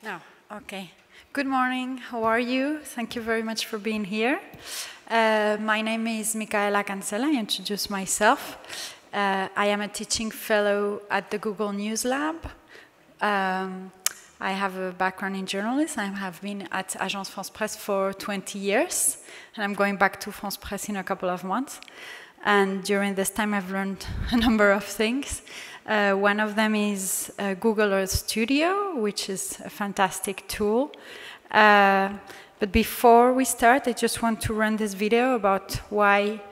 No, okay. Good morning, how are you? Thank you very much for being here. My name is Michaela Cancela. I introduce myself. I am a teaching fellow at the Google News Lab. I have a background in journalism. I have been at Agence France Presse for 20 years, and I'm going back to France Presse in a couple of months. And during this time, I've learned a number of things. One of them is Google Earth Studio, which is a fantastic tool. But before we start, I just want to run this video about why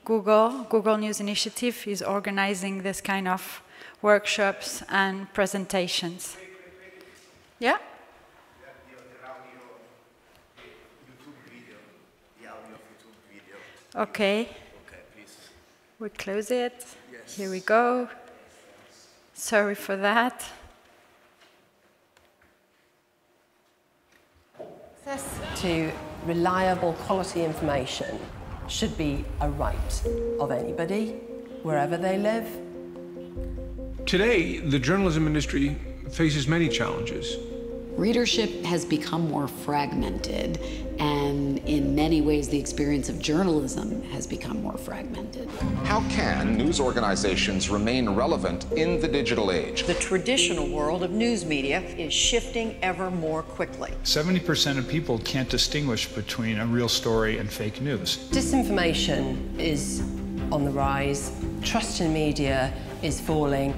Google News Initiative is organizing this kind of workshops and presentations. Yeah? Okay. We close it. Yes. Here we go. Sorry for that. Access to reliable quality information should be a right of anybody, wherever they live. Today, the journalism industry faces many challenges. Readership has become more fragmented, and in many ways the experience of journalism has become more fragmented. How can news organizations remain relevant in the digital age? The traditional world of news media is shifting ever more quickly. 70% of people can't distinguish between a real story and fake news. Disinformation is on the rise. Trust in media is falling.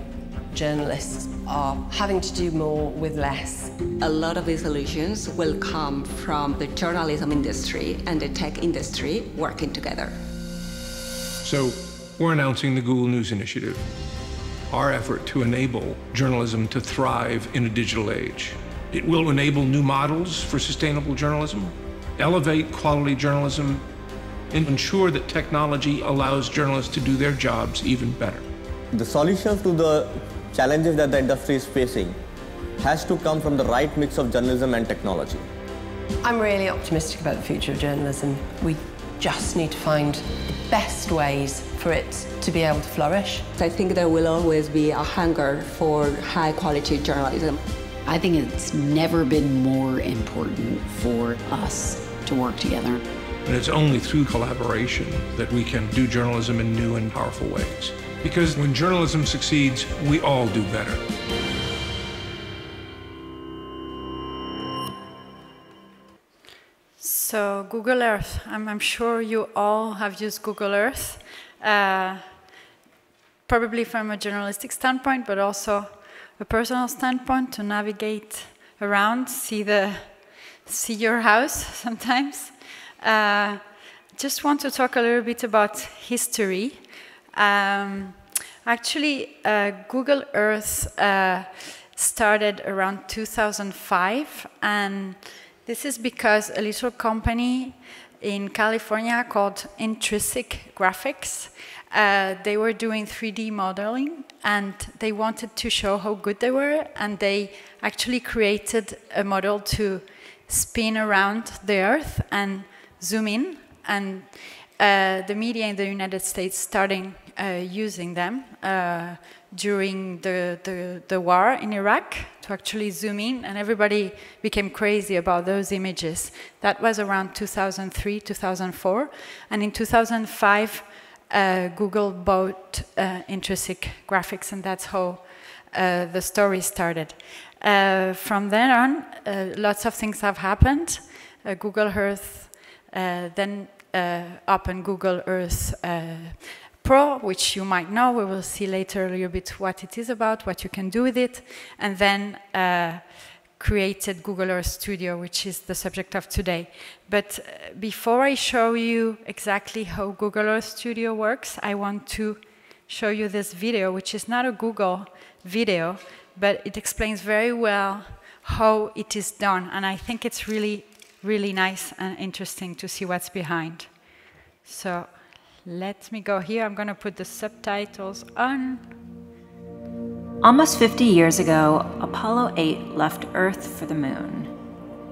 Journalists are having to do more with less. A lot of these solutions will come from the journalism industry and the tech industry working together. So we're announcing the Google News Initiative, our effort to enable journalism to thrive in a digital age. It will enable new models for sustainable journalism, elevate quality journalism, and ensure that technology allows journalists to do their jobs even better. The solutions to the challenges that the industry is facing has to come from the right mix of journalism and technology. I'm really optimistic about the future of journalism. We just need to find the best ways for it to be able to flourish. I think there will always be a hunger for high-quality journalism. I think it's never been more important for us to work together. And it's only through collaboration that we can do journalism in new and powerful ways. Because when journalism succeeds, we all do better. So Google Earth, I'm sure you all have used Google Earth, probably from a journalistic standpoint, but also a personal standpoint to navigate around, see your house sometimes. Just want to talk a little bit about history. Actually, Google Earth started around 2005, and this is because a little company in California called Intrinsic Graphics, they were doing 3D modeling, and they wanted to show how good they were, and they actually created a model to spin around the Earth and zoom in, and the media in the United States starting using them during the war in Iraq to actually zoom in, and everybody became crazy about those images. That was around 2003, 2004, and in 2005, Google bought Intrinsic Graphics, and that's how the story started. From then on, lots of things have happened. Google Earth then opened Google Earth Pro, which you might know. We will see later a little bit what it is about, what you can do with it, and then created Google Earth Studio, which is the subject of today. But before I show you exactly how Google Earth Studio works, I want to show you this video, which is not a Google video, but it explains very well how it is done, and I think it's really, really nice and interesting to see what's behind. So let me go here. I'm going to put the subtitles on. Almost 50 years ago, Apollo 8 left Earth for the moon.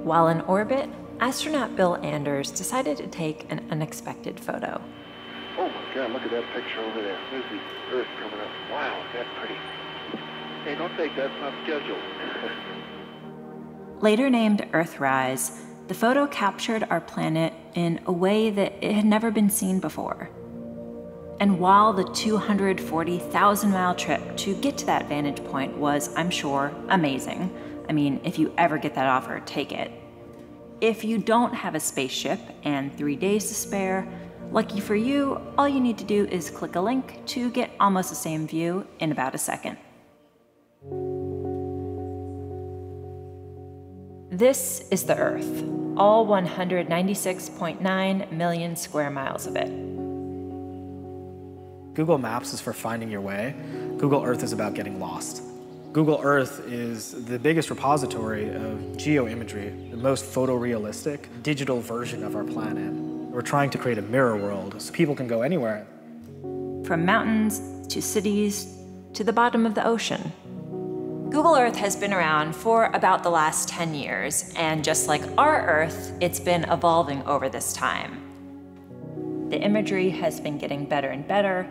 While in orbit, astronaut Bill Anders decided to take an unexpected photo. Oh my God, look at that picture over there. There's the Earth coming up. Wow, that's pretty. Hey, don't take that, it's not scheduled. Later named Earthrise, the photo captured our planet in a way that it had never been seen before. And while the 240,000-mile trip to get to that vantage point was, I'm sure, amazing, I mean, if you ever get that offer, take it. If you don't have a spaceship and 3 days to spare, lucky for you, all you need to do is click a link to get almost the same view in about a second. This is the Earth, all 196.9 million square miles of it. Google Maps is for finding your way. Google Earth is about getting lost. Google Earth is the biggest repository of geoimagery, the most photorealistic digital version of our planet. We're trying to create a mirror world so people can go anywhere. From mountains to cities to the bottom of the ocean. Google Earth has been around for about the last 10 years, and just like our Earth, it's been evolving over this time. The imagery has been getting better and better.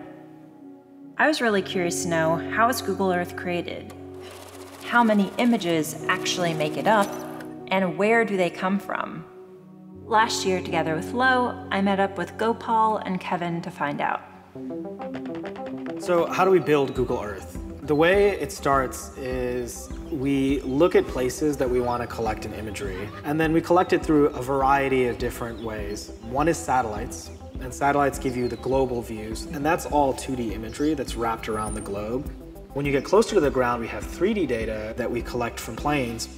I was really curious to know, how is Google Earth created? How many images actually make it up, and where do they come from? Last year, together with Lo, I met up with Gopal and Kevin to find out. So how do we build Google Earth? The way it starts is we look at places that we want to collect in imagery, and then we collect it through a variety of different ways. One is satellites, and satellites give you the global views, and that's all 2D imagery that's wrapped around the globe. When you get closer to the ground, we have 3D data that we collect from planes.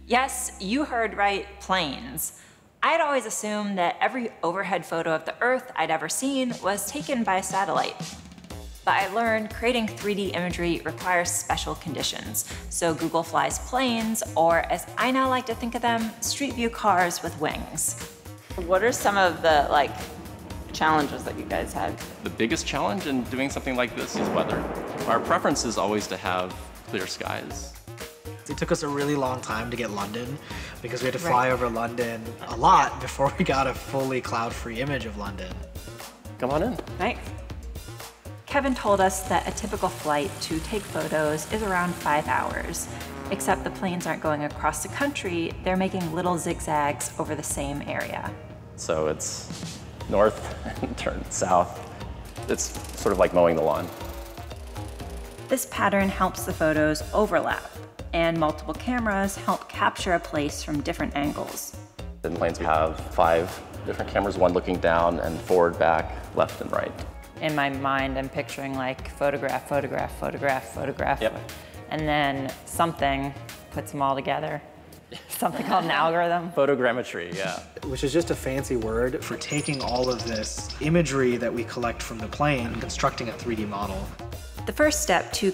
Yes, you heard right, planes. I'd always assumed that every overhead photo of the Earth I'd ever seen was taken by a satellite. But I learned creating 3D imagery requires special conditions. So Google flies planes, or as I now like to think of them, street view cars with wings. What are some of the challenges that you guys had? The biggest challenge in doing something like this is weather. Our preference is always to have clear skies. It took us a really long time to get London because we had to fly over London a lot before we got a fully cloud-free image of London. Come on in. Thanks. Kevin told us that a typical flight to take photos is around 5 hours, except the planes aren't going across the country, they're making little zigzags over the same area. So it's north and turn south. It's sort of like mowing the lawn. This pattern helps the photos overlap, and multiple cameras help capture a place from different angles. In planes we have 5 different cameras, one looking down and forward, back, left and right. In my mind, I'm picturing photograph, photograph, photograph, photograph. Yep. And then something puts them all together. Something called an algorithm. Photogrammetry, yeah. Which is just a fancy word for taking all of this imagery that we collect from the plane and constructing a 3D model. The first step to...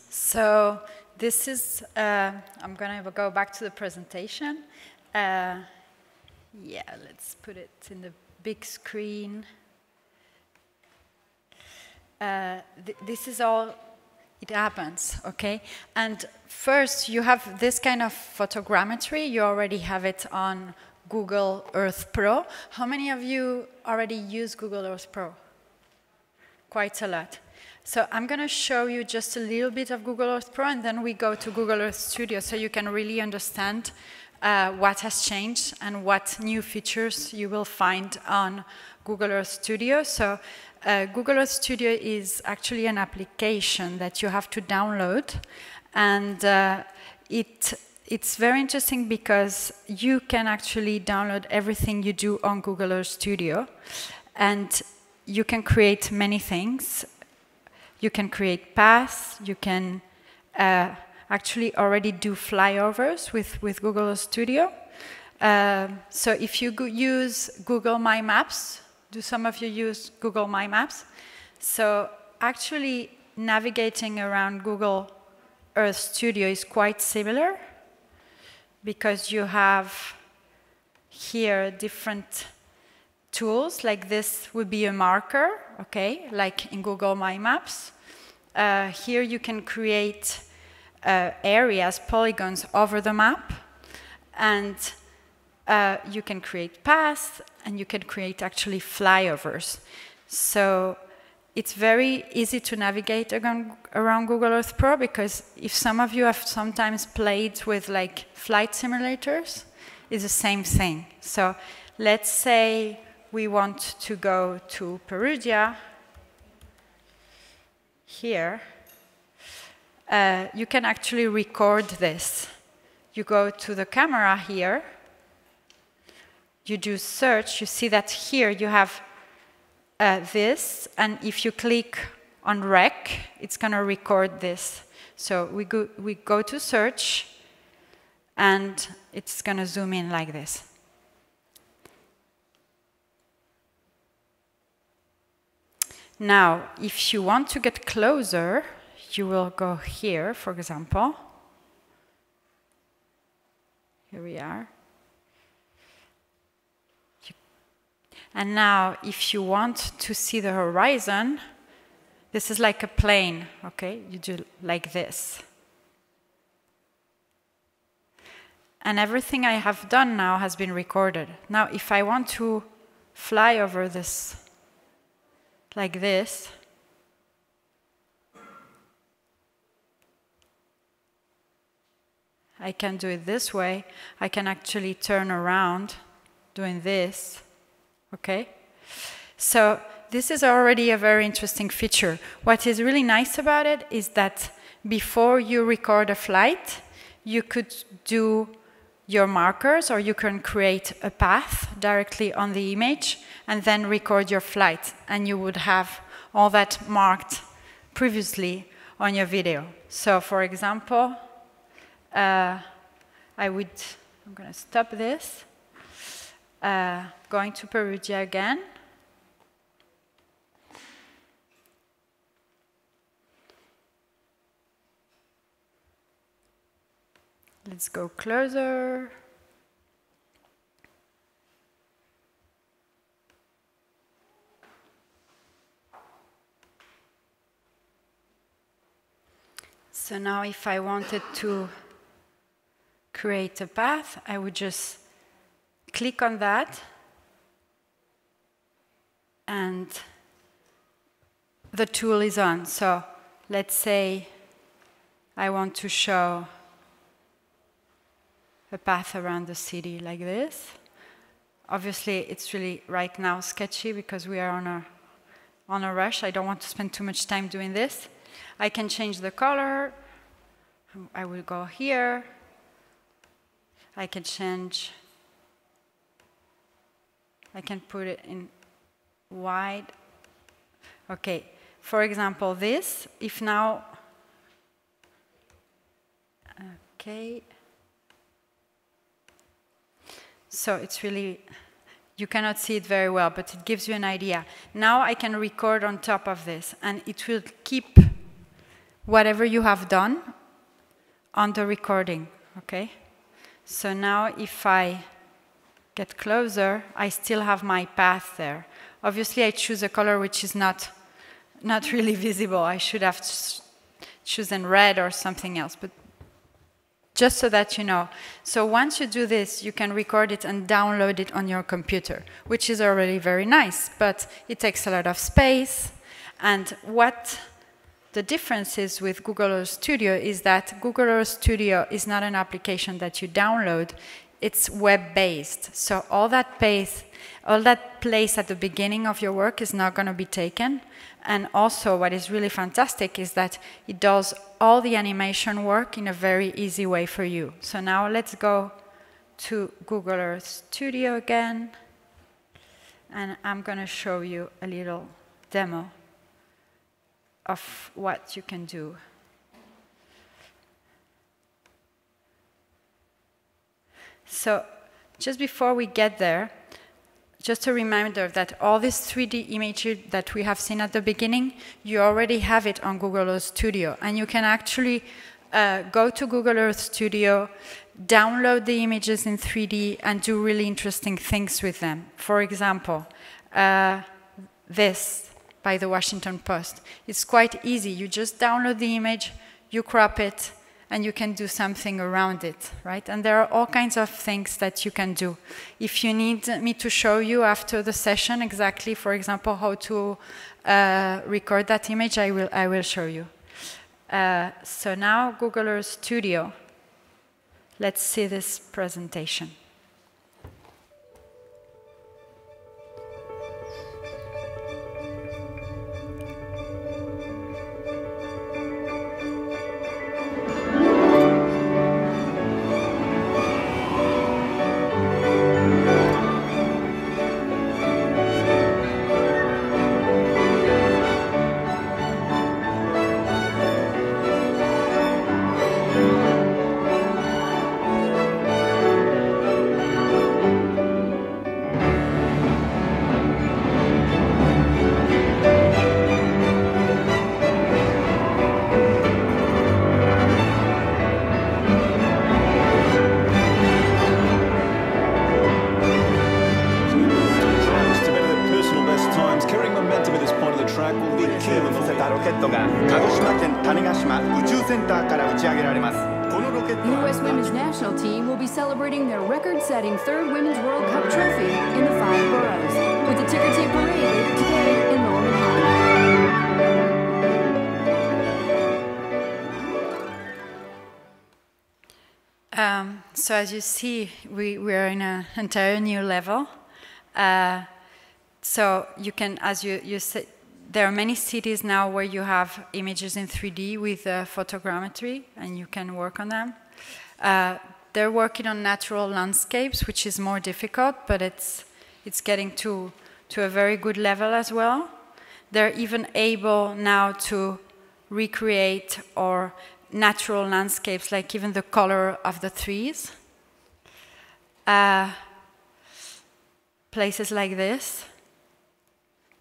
So this is, I'm gonna go back to the presentation. Yeah, let's put it in the big screen. This is all, it happens, okay? And first, you have this kind of photogrammetry. You already have it on Google Earth Pro. How many of you already use Google Earth Pro? Quite a lot. So I'm going to show you just a little bit of Google Earth Pro, and then we go to Google Earth Studio so you can really understand what has changed and what new features you will find on Google Earth Studio. So Google Earth Studio is actually an application that you have to download, and it's very interesting because you can actually download everything you do on Google Earth Studio, and you can create many things. You can create paths, you can actually already do flyovers with Google Earth Studio. So if you use Google My Maps, do some of you use Google My Maps? So actually navigating around Google Earth Studio is quite similar because you have here different tools. Like this would be a marker, okay, like in Google My Maps. Here you can create areas, polygons over the map, and you can create paths, and you can create actually flyovers. So it's very easy to navigate around Google Earth Pro, because if some of you have sometimes played with like flight simulators, it's the same thing. So let's say we want to go to Perugia here. You can actually record this. You go to the camera here, you do search, you see that here you have this, and if you click on rec, it's going to record this. So we go to search, and it's going to zoom in like this. Now, if you want to get closer, you will go here, for example. Here we are. And now, if you want to see the horizon, this is like a plane, okay? You do like this. And everything I have done now has been recorded. Now, if I want to fly over this, like this, I can do it this way. I can actually turn around doing this. Okay, so this is already a very interesting feature. What is really nice about it is that before you record a flight, you could do your markers, or you can create a path directly on the image and then record your flight, and you would have all that marked previously on your video. So for example, I'm going to stop this. Going to Perugia again. Let's go closer. So now if I wanted to create a path, I would just click on that, and the tool is on. So let's say I want to show a path around the city like this. Obviously, it's really right now sketchy because we are on a rush. I don't want to spend too much time doing this. I can change the color. I will go here. I can change. I can put it in wide. Okay, for example, this, if now, okay. So it's really, you cannot see it very well, but it gives you an idea. Now I can record on top of this, and it will keep whatever you have done on the recording, okay? So now if I get closer, I still have my path there. Obviously, I choose a color which is not really visible. I should have chosen red or something else, but just so that you know. So once you do this, you can record it and download it on your computer, which is already very nice, but it takes a lot of space. And what the difference is with Google Earth Studio is that Google Earth Studio is not an application that you download. It's web-based, so all that place at the beginning of your work is not going to be taken. And also, what is really fantastic is that it does all the animation work in a very easy way for you. So now let's go to Google Earth Studio again, and I'm going to show you a little demo of what you can do. So just before we get there, just a reminder that all this 3D imagery that we have seen at the beginning, you already have it on Google Earth Studio. And you can actually go to Google Earth Studio, download the images in 3D, and do really interesting things with them. For example, this by the Washington Post. It's quite easy. You just download the image, you crop it, and you can do something around it, right? And there are all kinds of things that you can do. If you need me to show you after the session exactly, for example, how to record that image, I will show you. So now Google Earth Studio. Let's see this presentation. U.S. women's national team will be celebrating their record-setting third Women's World Cup trophy in the 5 boroughs, with the ticker tape parade later today in Norman Hall. So as you see, we are in an entire new level. So you can, as you said, there are many cities now where you have images in 3D with photogrammetry, and you can work on them. They're working on natural landscapes, which is more difficult, but it's getting to a very good level as well. They're even able now to recreate or natural landscapes, like even the color of the trees. Places like this,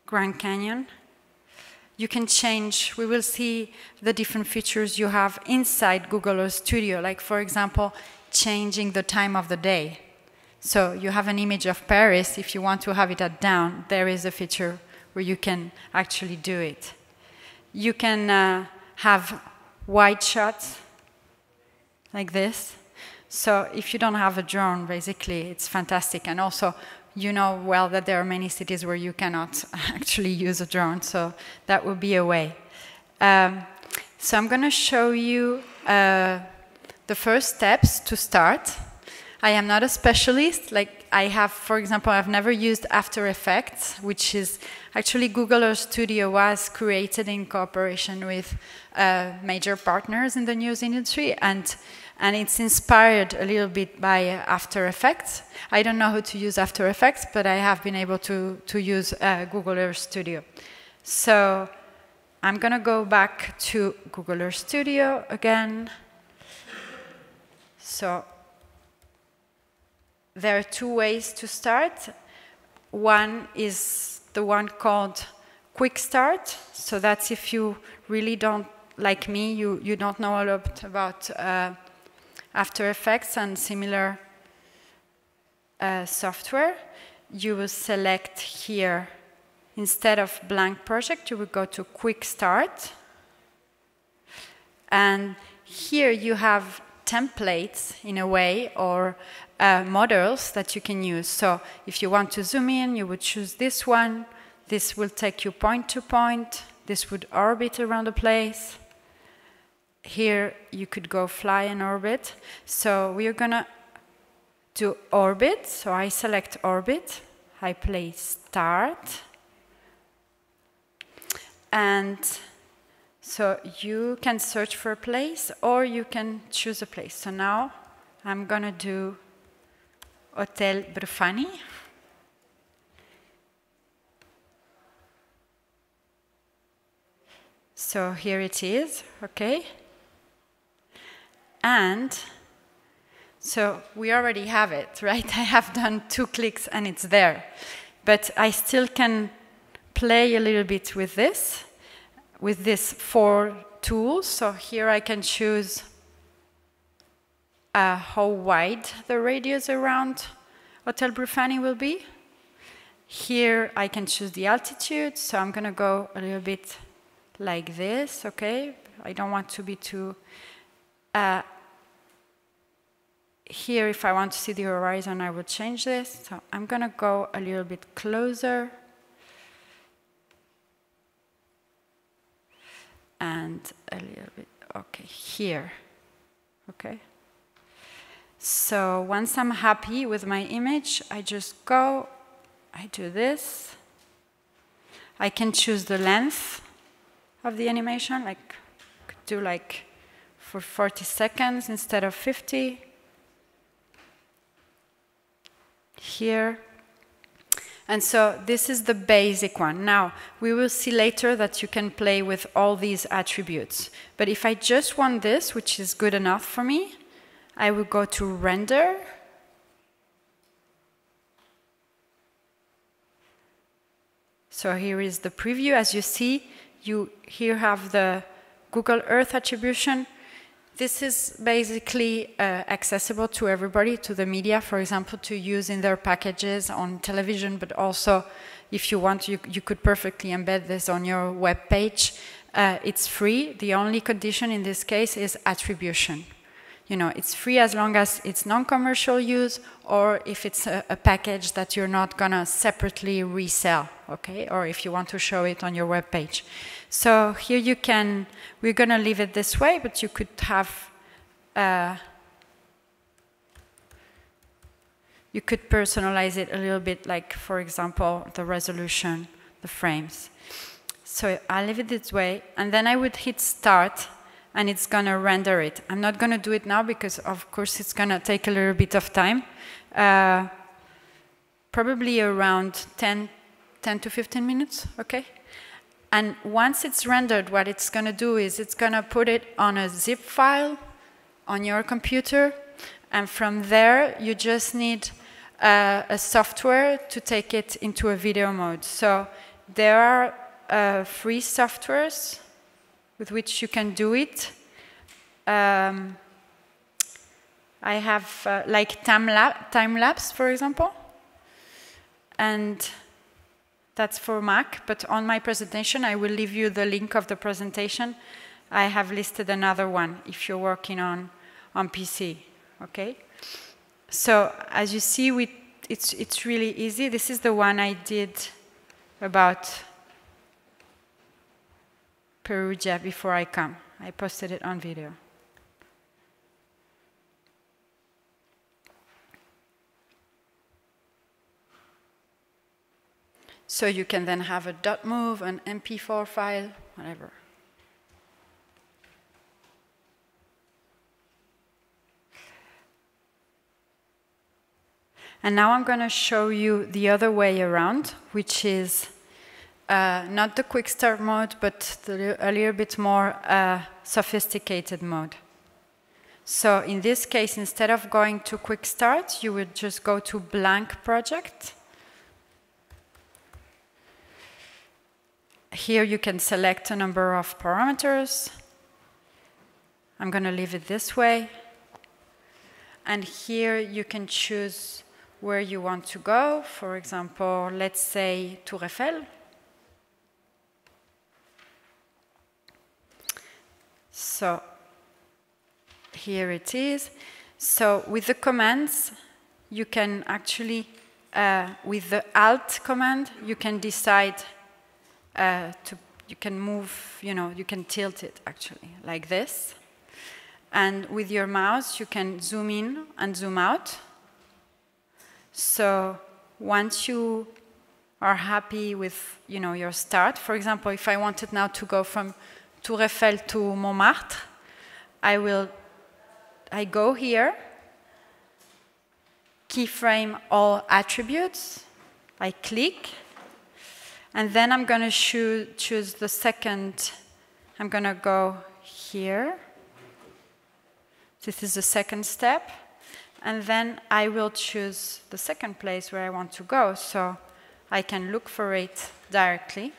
Grand Canyon. You can change, we will see the different features you have inside Google Earth Studio, like for example, changing the time of the day. So you have an image of Paris, if you want to have it at dawn, there is a feature where you can actually do it. You can have wide shots, like this. So if you don't have a drone, basically, it's fantastic. And also, you know well that there are many cities where you cannot actually use a drone, so that would be a way. So I'm going to show you the first steps to start. I am not a specialist. Like I have, for example, I've never used After Effects, which is actually Google Earth Studio was created in cooperation with major partners in the news industry, and it's inspired a little bit by After Effects. I don't know how to use After Effects, but I have been able to use Google Earth Studio. So I'm going to go back to Google Earth Studio again. So there are two ways to start. One is the one called Quick Start. So that's if you really don't, like me, you don't know a lot about After Effects and similar software. You will select here, instead of blank project, you will go to Quick Start. And here you have templates, in a way, or models that you can use. So if you want to zoom in, you would choose this one. This will take you point to point. This would orbit around the place. Here you could go fly and orbit. So we are going to do orbit. So I select orbit. I play start. And so you can search for a place or you can choose a place. So now I'm going to do Hotel Brufani. So here it is, okay? And so we already have it, right? I have done 2 clicks and it's there. But I still can play a little bit with this, with these 4 tools. So here I can choose how wide the radius around Hotel Brufani will be. Here I can choose the altitude, so I'm going to go a little bit like this, okay? I don't want to be too Here, if I want to see the horizon, I would change this. So I'm going to go a little bit closer. And a little bit, okay, here. Okay. So once I'm happy with my image, I just go, I do this. I can choose the length of the animation, like do like for 40 seconds instead of 50. Here. And so this is the basic one. Now, we will see later that you can play with all these attributes. But if I just want this, which is good enough for me, I will go to Render. So here is the preview. As you see, you here have the Google Earth attribution. This is basically accessible to everybody, to the media, for example, to use in their packages on television, but also if you want, you could perfectly embed this on your web page. It's free. The only condition in this case is attribution. You know, it's free as long as it's non-commercial use, or if it's a package that you're not gonna separately resell, okay? Or if you want to show it on your web page. So here you can, we're gonna leave it this way, but you could have, you could personalize it a little bit, like, for example, the resolution, the frames. So I'll leave it this way, and then I would hit Start, and it's going to render it. I'm not going to do it now because, of course, it's going to take a little bit of time. Probably around 10 to 15 minutes, okay? And once it's rendered, what it's going to do is it's going to put it on a zip file on your computer, and from there, you just need a software to take it into a video mode. So there are free softwares with which you can do it. I have like time-lapse, for example, and that's for Mac, but on my presentation, I will leave you the link of the presentation. I have listed another one if you're working on PC, okay? So as you see, it's really easy. This is the one I did about Perugia before I come. I posted it on video. So you can then have a .mov, an MP4 file, whatever. And now I'm going to show you the other way around, which is not the quick start mode, but a little bit more sophisticated mode. So in this case, instead of going to quick start, you would just go to blank project. Here you can select a number of parameters. I'm going to leave it this way. And here you can choose where you want to go. For example, let's say Tour Eiffel. So here it is. So with the commands, you can actually, with the Alt command, you can decide you can move, you can tilt it actually, like this. And with your mouse, you can zoom in and zoom out. So once you are happy with, your start, for example, if I wanted now to go from Tour Eiffel to Montmartre, I go here, keyframe all attributes, I click, and then I'm going to choose the second, I'm going to go here. This is the second step. And then I will choose the second place where I want to go, so I can look for it directly.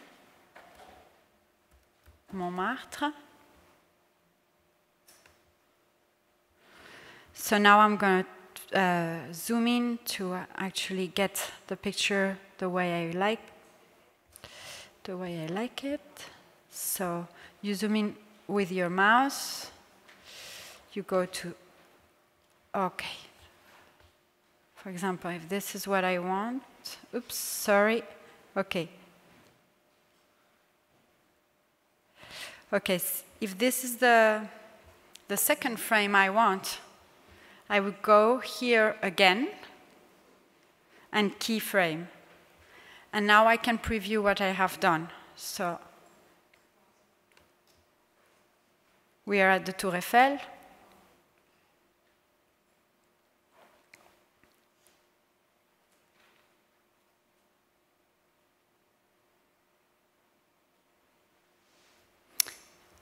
Montmartre. So now I'm going to zoom in to actually get the picture the way I like it. So you zoom in with your mouse. you go to, okay. For example, if this is what I want, oops, sorry, okay. Okay, if this is the second frame I want, I would go here again and keyframe. And now I can preview what I have done. So we are at the Tour Eiffel.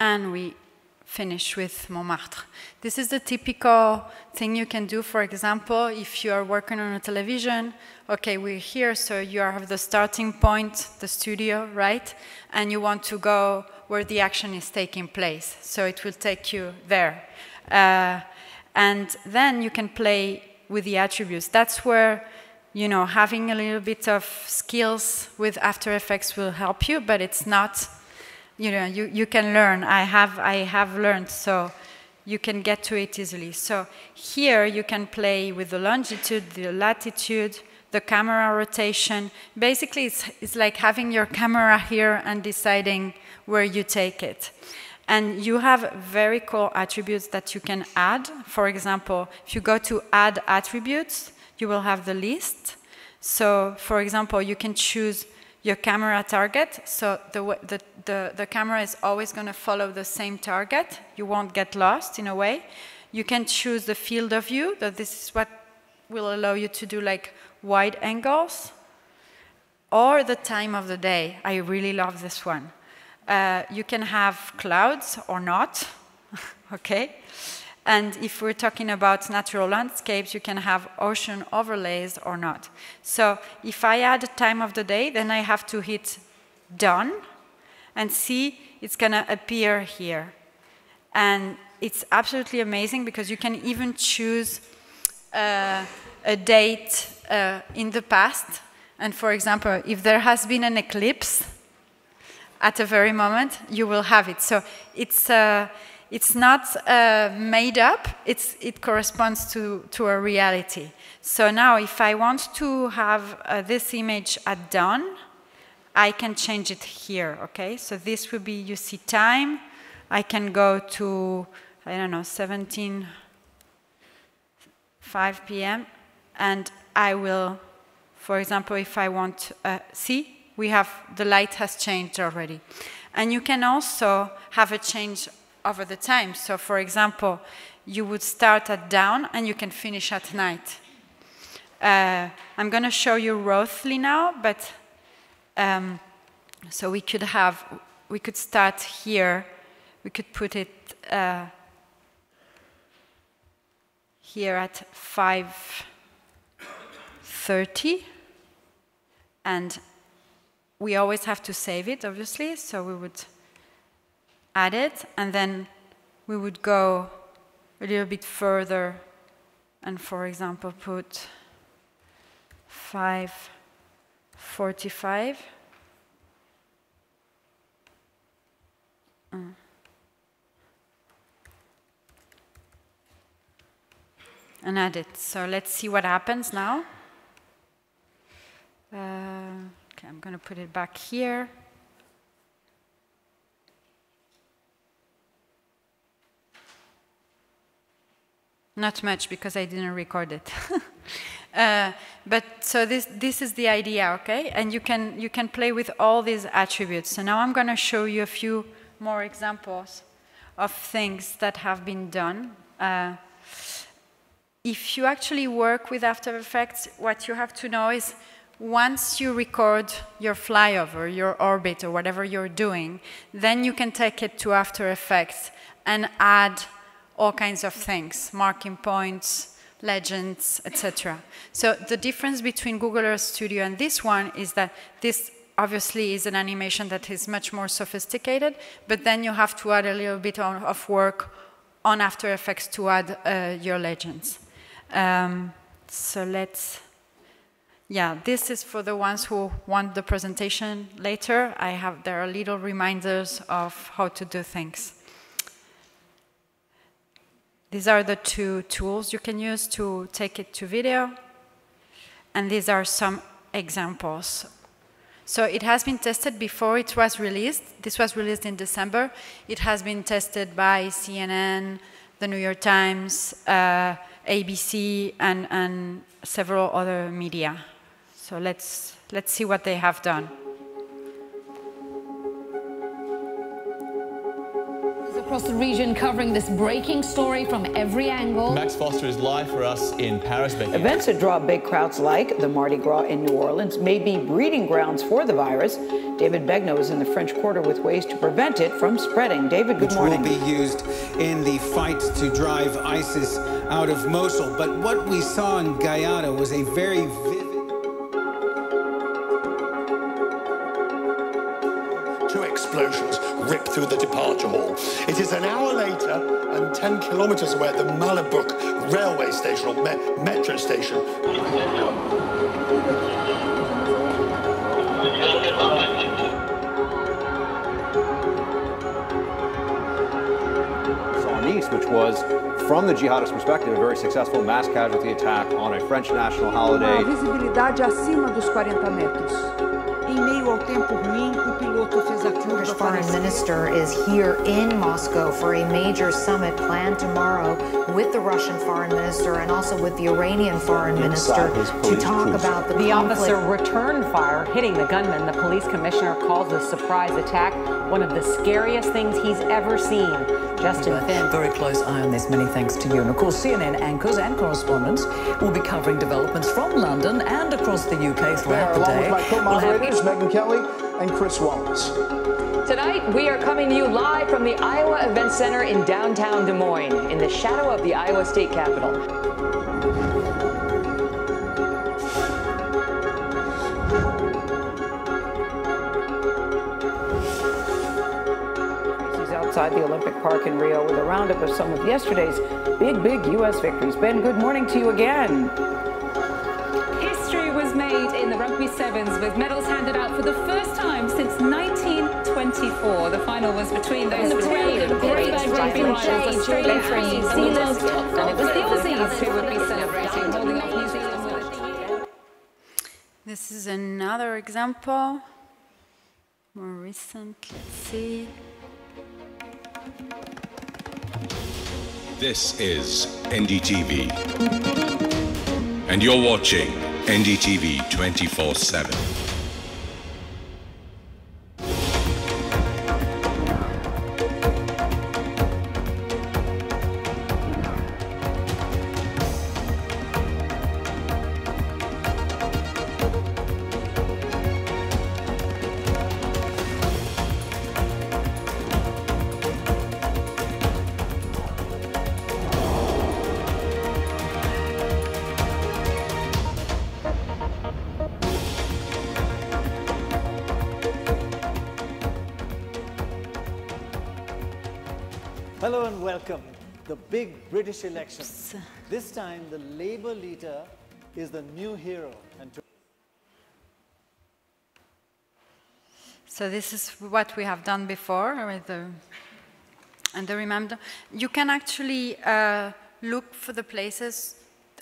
And we finish with Montmartre. This is the typical thing you can do, for example, if you are working on a television. Okay, we're here, so you have the starting point, the studio, right? And you want to go where the action is taking place. So it will take you there. And then you can play with the attributes. That's where, you know, having a little bit of skills with After Effects will help you, but it's not, you know, you can learn. I have learned, so you can get to it easily. So here you can play with the longitude, the latitude, the camera rotation. Basically, it's like having your camera here and deciding where you take it. And you have very cool attributes that you can add. For example, if you go to Add Attributes, you will have the list. So, for example, you can choose your camera target, so the camera is always going to follow the same target. You won't get lost in a way. You can choose the field of view, that this is what will allow you to do like wide angles, or the time of the day. I really love this one. You can have clouds or not, okay? And if we're talking about natural landscapes, you can have ocean overlays or not. So if I add a time of the day, then I have to hit done and see it's going to appear here. And it's absolutely amazing because you can even choose a date in the past. And for example, if there has been an eclipse at a very moment, you will have it. So it's not made up, it corresponds to a reality. So now if I want to have this image at dawn, I can change it here, okay? So this will be, you see time, I can go to, I don't know, 5 p.m. and I will, for example, if I want, see, we have, the light has changed already. And you can also have a change over the time. So for example, you would start at dawn and you can finish at night. I'm going to show you roughly now, but so we could start here, we could put it here at 5:30, and we always have to save it, obviously, so we would add it, and then we would go a little bit further and, for example, put 5:45. And add it. So let's see what happens now. Okay, I'm going to put it back here. Not much, because I didn't record it. But so this is the idea, okay? And you can play with all these attributes. So now I'm going to show you a few more examples of things that have been done. If you actually work with After Effects, what you have to know is once you record your flyover, your orbit, or whatever you're doing, then you can take it to After Effects and add all kinds of things, marking points, legends, etc. So the difference between Google Earth Studio and this one is that this obviously is an animation that is much more sophisticated, but then you have to add a little bit of work on After Effects to add your legends. So let's, yeah, this is for the ones who want the presentation later. There are little reminders of how to do things. These are the two tools you can use to take it to video. And these are some examples. So it has been tested before it was released. This was released in December. It has been tested by CNN, the New York Times, ABC, and several other media. So let's see what they have done. Across the region, covering this breaking story from every angle. Max Foster is live for us in Paris. Events that draw big crowds like the Mardi Gras in New Orleans may be breeding grounds for the virus. David Begnaud is in the French Quarter with ways to prevent it from spreading. David, good morning. Which will be used in the fight to drive ISIS out of Mosul. But what we saw in Guyana was a very vivid... Two explosions rip through the departure hall. It is an hour later and 10 kilometers away at the Malabrook railway station, or metro station. East, which was, from the jihadist perspective, a very successful mass casualty attack on a French national holiday. Visibilidade acima dos 40 metros. Em meio ao tempo ruim, o piloto fez a curva. The foreign minister is here in Moscow for a major summit planned tomorrow with the Russian foreign minister and also with the Iranian foreign minister to talk about the conflict. The officer returned fire, hitting the gunman. The police commissioner calls the surprise attack one of the scariest things he's ever seen. Justin Finn. Very close eye on this, many thanks to you. And of course, CNN anchors and correspondents will be covering developments from London and across the UK throughout the day. Along with my co-moderators, Megyn Kelly and Chris Wallace. Tonight, we are coming to you live from the Iowa Event Center in downtown Des Moines, in the shadow of the Iowa State Capitol. Outside the Olympic Park in Rio with a roundup of some of yesterday's big U.S. victories. Ben, good morning to you again. History was made in the Rugby Sevens with medals handed out for the first time since 1924. The final was between those great rugby rivals, Australia and New Zealand, and it was the Aussies who would be celebrating, holding off New Zealand with it. This is another example, more recent. Let's see. This is NDTV, and you're watching NDTV 24/7. Hello and welcome. The big British elections. This time the Labour leader is the new hero. So this is what we have done before with the, and the remember. You can actually look for the places.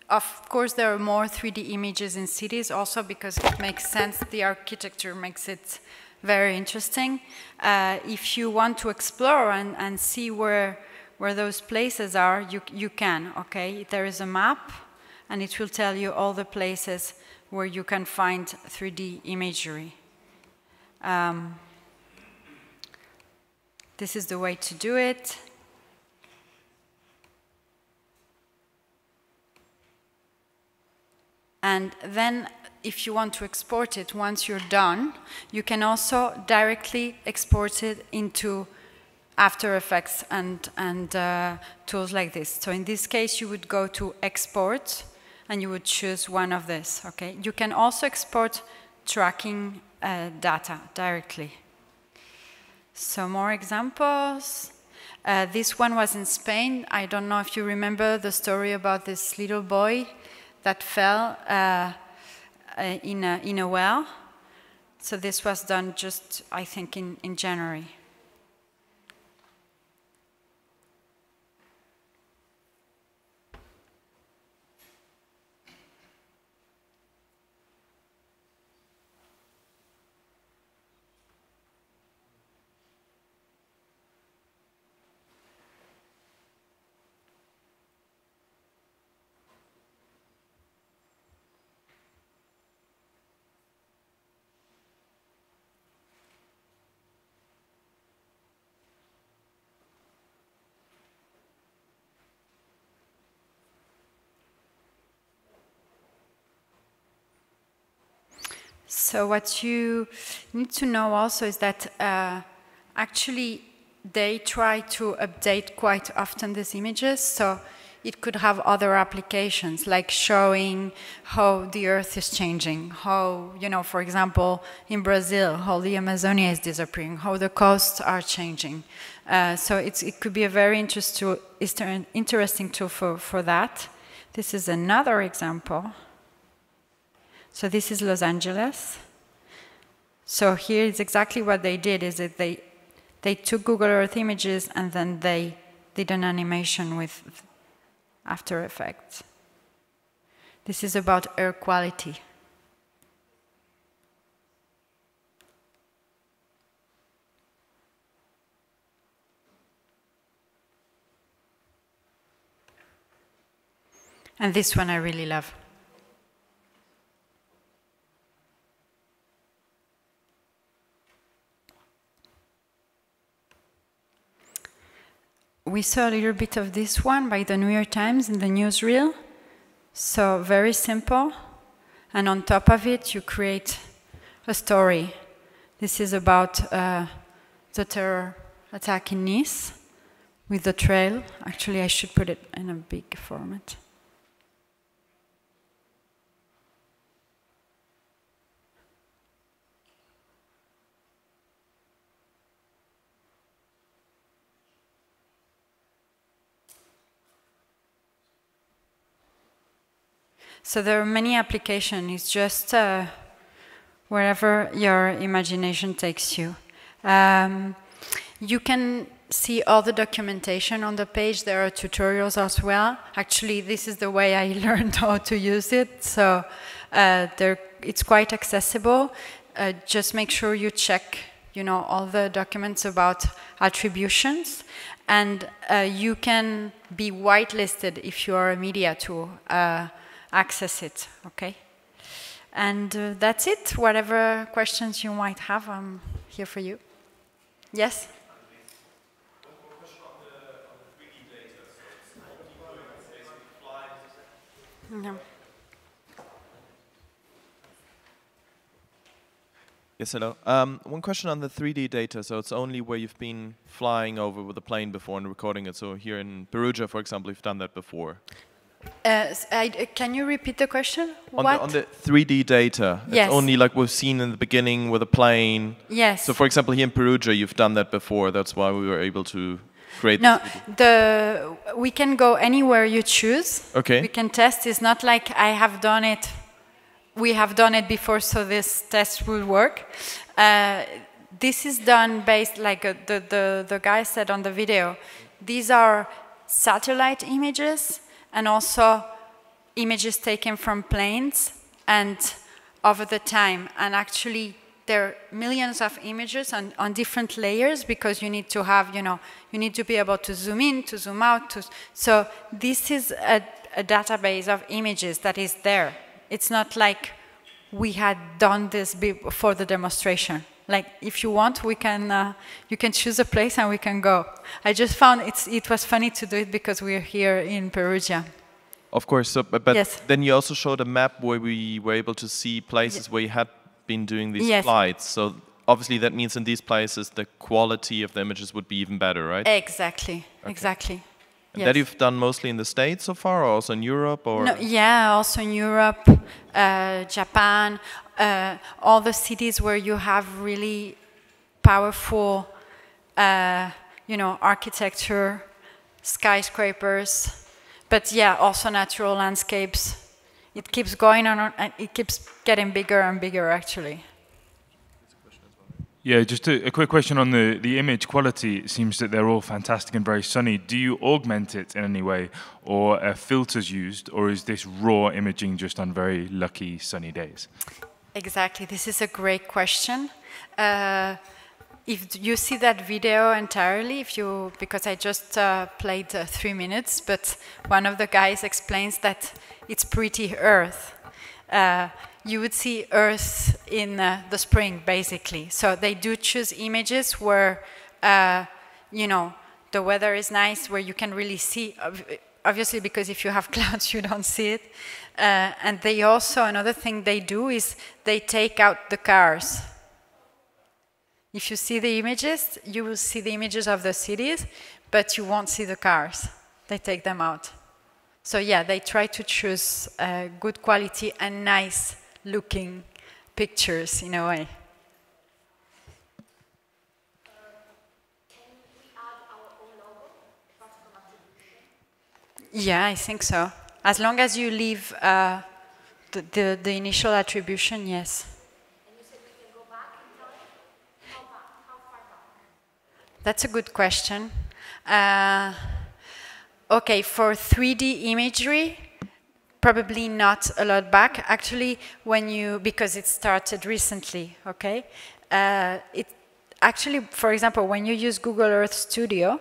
Of course, there are more 3D images in cities also because it makes sense. The architecture makes it very interesting. If you want to explore and see where those places are, you can, okay? There is a map, and it will tell you all the places where you can find 3D imagery. This is the way to do it. And then, if you want to export it, once you're done, you can also directly export it into After Effects and tools like this. So in this case, you would go to Export, and you would choose one of this, okay? You can also export tracking data directly. So more examples. This one was in Spain. I don't know if you remember the story about this little boy that fell in a well. So this was done just, I think, in January. So what you need to know also is that actually they try to update quite often these images, so it could have other applications, like showing how the Earth is changing, how, you know, for example, in Brazil, how the Amazonia is disappearing, how the coasts are changing. So it could be a very interesting tool for that. This is another example. So this is Los Angeles. So here is exactly what they did, is that they took Google Earth images and then they did an animation with After Effects. This is about air quality. And this one I really love. We saw a little bit of this one by the New York Times in the newsreel. So very simple. And on top of it, you create a story. This is about the terror attack in Nice with the trail. Actually, I should put it in a big format. So there are many applications. It's just wherever your imagination takes you. You can see all the documentation on the page. There are tutorials as well. Actually, this is the way I learned how to use it. So it's quite accessible. Just make sure you check, you know, all the documents about attributions. And you can be whitelisted if you are a media to access it, okay? And that's it. Whatever questions you might have, I'm here for you. Yes? No. Yes, hello. One question on the 3D data. So it's only where you've been flying over with a plane before and recording it. So here in Perugia, for example, you've done that before. Can you repeat the question? On the 3D data, yes. It's only like we've seen in the beginning with a plane. Yes. So for example, here in Perugia, you've done that before. That's why we were able to create we can go anywhere you choose. Okay. We can test. It's not like I have done it. We have done it before, so this test will work. This is done based, like the guy said on the video, these are satellite images and also images taken from planes and over the time. And actually, there are millions of images on different layers because you need to have, you know, you need to be able to zoom in, to zoom out. So this is a database of images that is there. It's not like we had done this before the demonstration. Like, if you want, we can, you can choose a place and we can go. I just found it was funny to do it because we're here in Perugia. Of course, so, but yes. Then you also showed a map where we were able to see places where you had been doing these yes. flights. So obviously that means in these places the quality of the images would be even better, right? Exactly, okay. Exactly. And that you've done mostly in the States so far, or also in Europe? Or? No, yeah, also in Europe, Japan, all the cities where you have really powerful, you know, architecture, skyscrapers, but yeah, also natural landscapes. It keeps going on, and it keeps getting bigger and bigger, actually. Yeah, just a quick question on the image quality. It seems that they're all fantastic and very sunny. Do you augment it in any way, or are filters used, or is this raw imaging just on very lucky sunny days? Exactly, this is a great question. If you see that video entirely, because I just played 3 minutes, but one of the guys explains that it's pretty Earth. You would see Earth in the spring, basically. So they do choose images where, you know, the weather is nice, where you can really see. obviously, because if you have clouds, you don't see it. And they also, another thing they do is they take out the cars. If you see the images, you will see the images of the cities, but you won't see the cars. They take them out. So yeah, they try to choose good quality and nice looking pictures in a way. Yeah, I think so. As long as you leave the initial attribution, yes. And you said we can go back in time? How far back? That's a good question. Okay, for 3D imagery, probably not a lot back. Actually, because it started recently, okay? Actually, for example, when you use Google Earth Studio,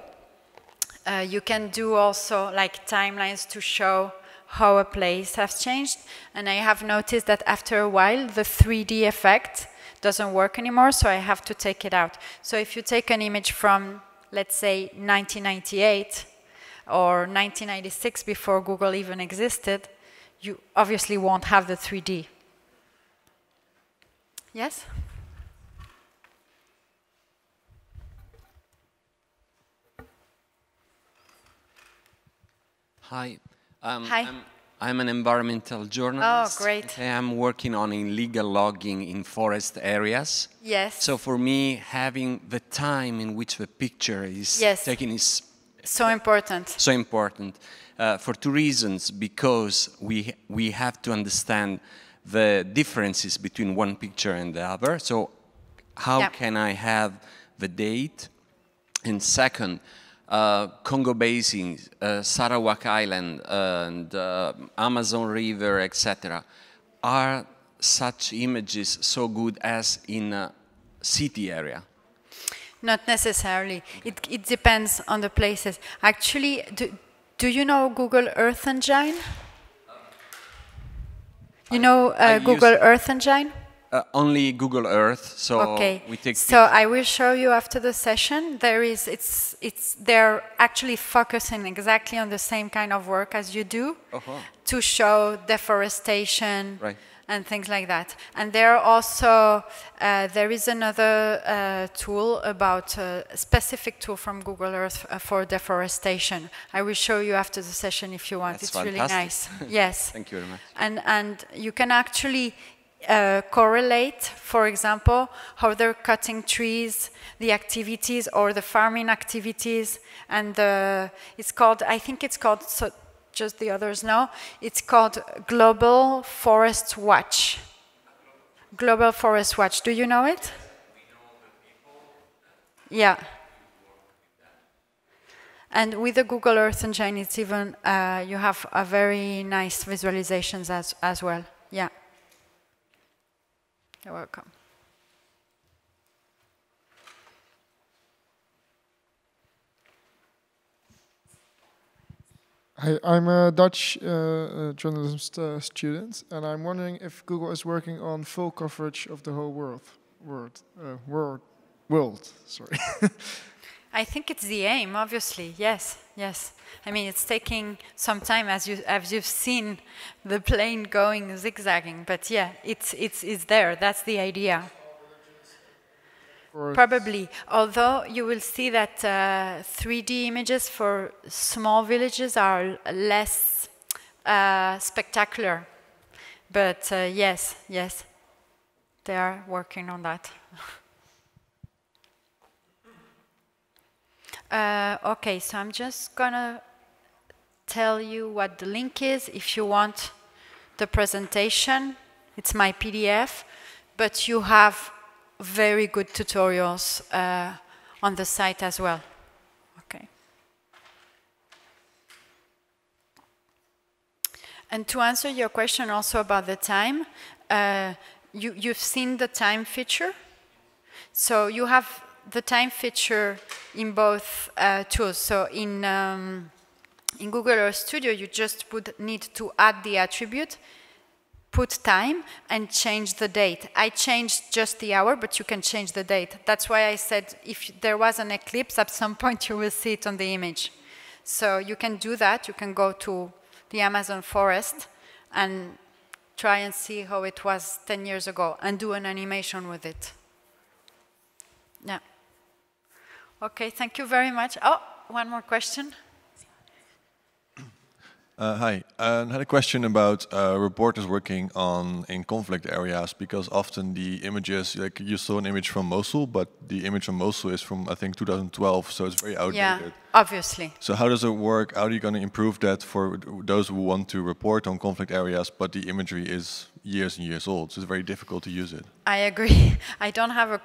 you can do also like timelines to show how a place has changed. And I have noticed that after a while, the 3D effect doesn't work anymore, so I have to take it out. So if you take an image from, let's say, 1998 or 1996, before Google even existed, you obviously won't have the 3D. Yes? Hi. Hi. I'm an environmental journalist. Oh, great. Okay, I'm working on illegal logging in forest areas. Yes. So for me, having the time in which the picture is taken is so important. So important for two reasons. Because we have to understand the differences between one picture and the other. So how can I have the date? And second, Congo Basin, Sarawak Island, and Amazon River, etc. Are such images so good as in a city area? Not necessarily. It depends on the places. Actually, do you know Google Earth Engine? You know Google Earth Engine? Only Google Earth, so we take. So I will show you after the session. They're actually focusing exactly on the same kind of work as you do to show deforestation and things like that. And there also there is another tool about a specific tool from Google Earth for deforestation. I will show you after the session if you want. That's it's fantastic. really nice. Yes. Thank you very much. And you can actually correlate, for example, how they're cutting trees, the activities or the farming activities, and it's called, I think it's called, so just the others know, it's called Global Forest Watch. Global Forest Watch, do you know it? Yeah. And with the Google Earth Engine, it's even, you have a very nice visualizations as well, yeah. You're welcome. Hi, I'm a Dutch journalism student, and I'm wondering if Google is working on full coverage of the whole world. Sorry. I think it's the aim, obviously. Yes, yes. I mean, it's taking some time, as you've seen the plane going zigzagging. But yeah, it's there. That's the idea. Probably. Although you will see that 3D images for small villages are less spectacular. But yes, yes, they are working on that. Okay, so I'm just gonna tell you what the link is if you want the presentation. It's my PDF, but you have very good tutorials on the site as well. Okay. And to answer your question also about the time, you've seen the time feature. So you have the time feature in both tools. So in Google Earth Studio, you just need to add the attribute, put time, and change the date. I changed just the hour, but you can change the date. That's why I said if there was an eclipse, at some point you will see it on the image. So you can do that. You can go to the Amazon forest and try and see how it was 10 years ago and do an animation with it. Yeah. Okay, thank you very much. Oh, one more question. Hi, I had a question about reporters working in conflict areas, because often the images, like you saw an image from Mosul, but the image from Mosul is from, I think, 2012, so it's very outdated. Yeah, obviously. So how does it work? How are you going to improve that for those who want to report on conflict areas, but the imagery is years and years old, so it's very difficult to use it? I agree. I don't have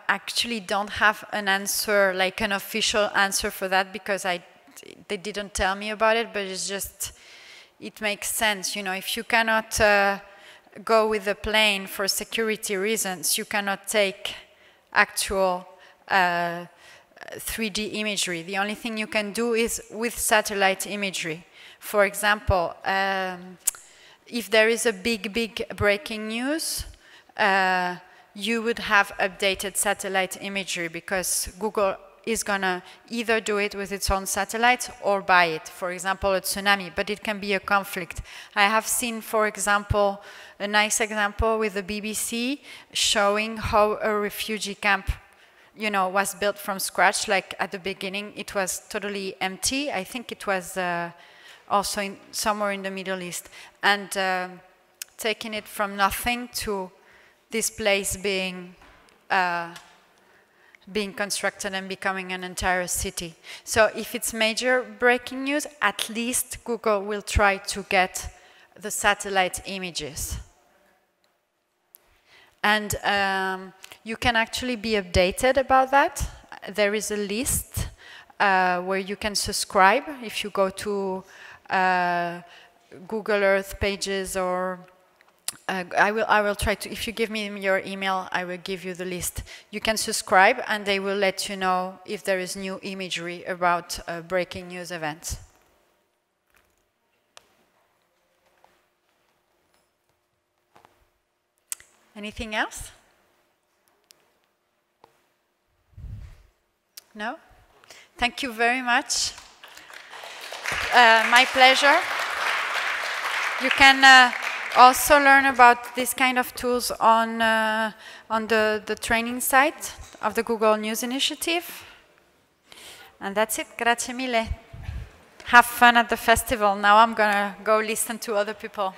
actually don't have an answer, like an official answer for that, because they didn't tell me about it, but it's just, it makes sense. You know, if you cannot go with the plane for security reasons, you cannot take actual 3D imagery. The only thing you can do is with satellite imagery. For example, if there is a big breaking news, you would have updated satellite imagery, because Google is going to either do it with its own satellites or buy it. For example, a tsunami, but it can be a conflict. I have seen, for example, a nice example with the BBC showing how a refugee camp, you know, was built from scratch. Like at the beginning, it was totally empty. I think it was also somewhere in the Middle East. And taking it from nothing to this place being constructed and becoming an entire city. So if it's major breaking news, at least Google will try to get the satellite images. And you can actually be updated about that. There is a list where you can subscribe. If you go to Google Earth pages, or I will try to, if you give me your email, I will give you the list. You can subscribe and they will let you know if there is new imagery about breaking news events. Anything else? No? Thank you very much. My pleasure. You can also learn about this kind of tools on the training site of the Google News Initiative. And that's it. Grazie mille. Have fun at the festival. Now I'm going to go listen to other people.